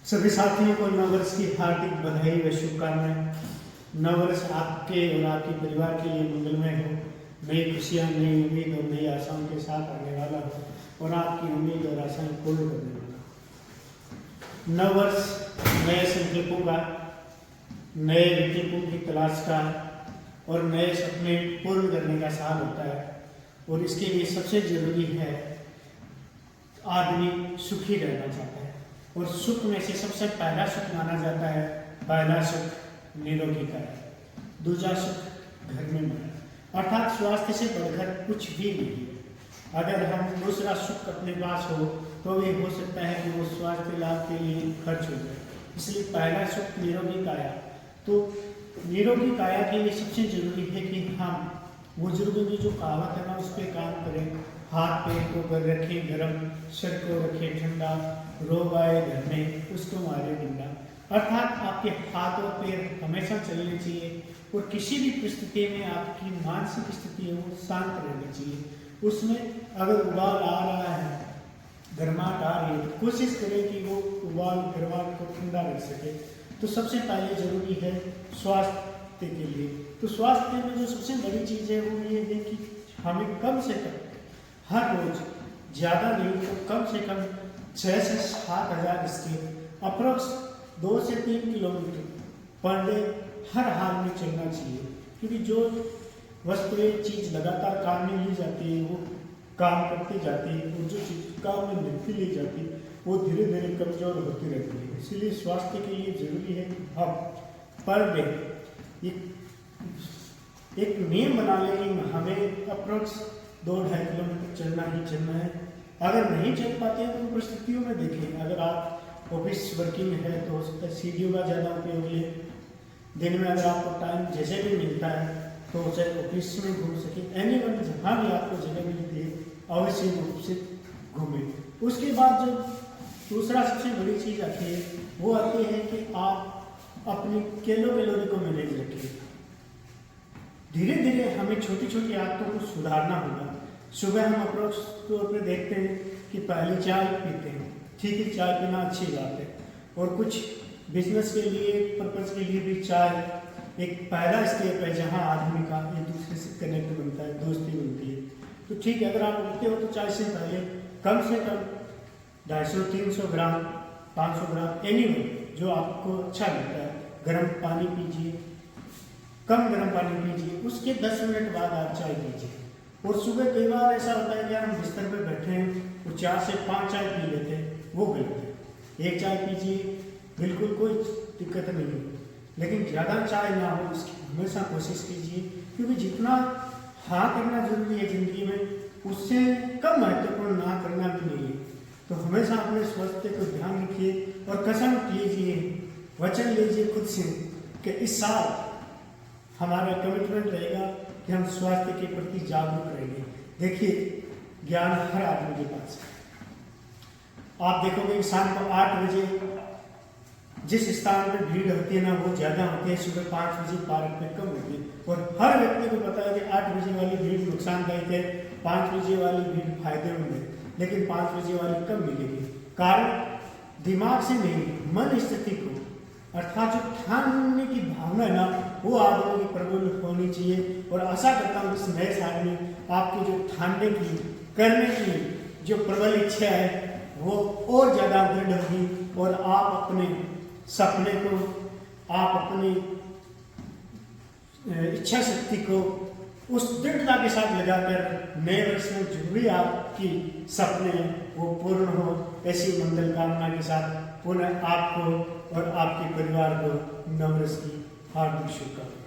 सभी साथियों को नववर्ष की हार्दिक बधाई व शुभकामनाएं। नववर्ष आपके और आपके परिवार के लिए मंगलमय हो। नई खुशियां, नई उम्मीद और नई आशाओं के साथ आने वाला हो और आपकी उम्मीद और आशाएं पूर्ण करने वाला हो। नववर्ष नए संकल्पों का, नए विकल्पों की तलाश का और नए सपने पूर्ण करने का साल होता है। और इसके लिए सबसे जरूरी है आदमी सुखी रहना चाहता है और सुख में से सबसे पहला सुख माना जाता है, पहला सुख निरोगीता है, दूसरा सुख घर में मन, अर्थात स्वास्थ्य से बढ़कर कुछ भी नहीं है। अगर हम दूसरा सुख अपने पास हो तो ये हो सकता है कि वो स्वास्थ्य लाभ के लिए खर्च हो जाए। इसलिए पहला सुख निरोगी काया। तो निरोगी काया के लिए सबसे जरूरी है कि हम बुजुर्गों की जो कहावत है ना उस पर काम करें। हाथ पैर को कर रखे गर्म, सिर को रखे ठंडा, रोग आए घर में उसको मारे डंडा। अर्थात आपके हाथ और पैर हमेशा चलने चाहिए और किसी भी परिस्थिति में आपकी मानसिक स्थिति है वो शांत रहनी चाहिए। उसमें अगर उबाल आ रहा है, गर्माहट आ रही है, तो कोशिश करें कि वो उबाल गर्माहट को ठंडा रख सके। तो सबसे पहले जरूरी है स्वास्थ्य के लिए। तो स्वास्थ्य में जो सबसे बड़ी चीज़ है वो ये है कि हमें कम से कम हर रोज, ज़्यादा नहीं तो कम से कम 6 से 7 हज़ार स्टेप अप्रोक्स 2 से 3 किलोमीटर पर डे हर हाल में चलना चाहिए। क्योंकि जो वस्तुएं चीज़ लगातार काम में ली जाती है वो काम करती जाती है और जो चीज़ काम में नहीं ली जाती वो धीरे धीरे कमज़ोर होती रहती है। इसीलिए स्वास्थ्य के लिए ज़रूरी है कि हम पर डे एक नियम बना लें कि हमें अप्रोक्स 2-2.5 किलोमीटर चलना ही चलना है। अगर नहीं चल पाते हैं तो परिस्थितियों में देखें। अगर आप ऑफिस वर्किंग है तो हो सकता है सीढ़ियों का ज़्यादा उपयोग लें। दिन में अगर आपको टाइम जैसे भी मिलता है तो चाहे ऑफिस में घूम सके, एनीवन जहाँ भी आपको जगह मिलती है अवश्य रूप से घूमें। उसके बाद जो दूसरा सबसे बड़ी चीज़ आती है वो आती है कि आप अपनी कैलोरी को मैनेज रखें। धीरे धीरे हमें छोटी छोटी आदतों को सुधारना होगा। सुबह हम अप्रोच तौर पर देखते हैं कि पहले चाय पीते हैं, ठीक है, चाय पीना अच्छी बात है और कुछ बिजनेस के लिए पर्पज़ के लिए भी चाय एक पहला स्टेप है जहां आदमी का एक दूसरे से कनेक्ट बनता है, दोस्ती बनती है। तो ठीक है, अगर आप उठते हो तो चाय से पहले कम से कम 250-300 ग्राम, 500 ग्राम एनीवे जो आपको अच्छा लगता है गर्म पानी पीजिए, कम गर्म पानी पीजिए। उसके 10 मिनट बाद आप चाय पीजिए। और सुबह कई बार ऐसा होता है कि हम बिस्तर पे बैठे हैं और 4 से 5 चाय पी लेते हैं, वो गलत है। एक चाय पीजिए, बिल्कुल कोई दिक्कत नहीं है, लेकिन ज़्यादा चाय ना हो उसकी हमेशा कोशिश कीजिए। क्योंकि जितना हाँ करना जरूरी है ज़िंदगी में उससे कम महत्वपूर्ण ना करना भी नहीं है। तो हमेशा अपने स्वास्थ्य को ध्यान रखिए और कसम लीजिए, वचन लीजिए खुद से कि इस साल हमारा कमिटमेंट रहेगा कि हम स्वास्थ्य के प्रति जागरूक रहेंगे। देखिए, ज्ञान हर आदमी के पास है। आप देखोगे कि शाम को 8 बजे जिस स्थान पर भीड़ होती है ना वो ज़्यादा होती है, सुबह 5 बजे पार्क में कम होती है। और हर व्यक्ति को पता है कि 8 बजे वाली भीड़ नुकसानदायक है, 5 बजे वाली भीड़ फायदेमंद है, लेकिन 5 बजे वाली कम मिलेगी। कारण दिमाग से नहीं, मन स्थिति को, अर्थात जो ठानने की भावना है ना वो आदमी की प्रबल होनी चाहिए। और आशा करता हूँ इस नए साल में आपकी जो ठानने की, करने की जो प्रबल इच्छा है वो और ज़्यादा दृढ़ होगी और आप अपने सपने को, आप अपनी इच्छा शक्ति को उस दृढ़ता के साथ लगाकर नए वर्ष में जो भी आपकी सपने वो पूर्ण हो, ऐसी मंगल कामना के साथ पुनः आपको और आपके परिवार को नववर्ष की हार्दिक शुभकामनाएं।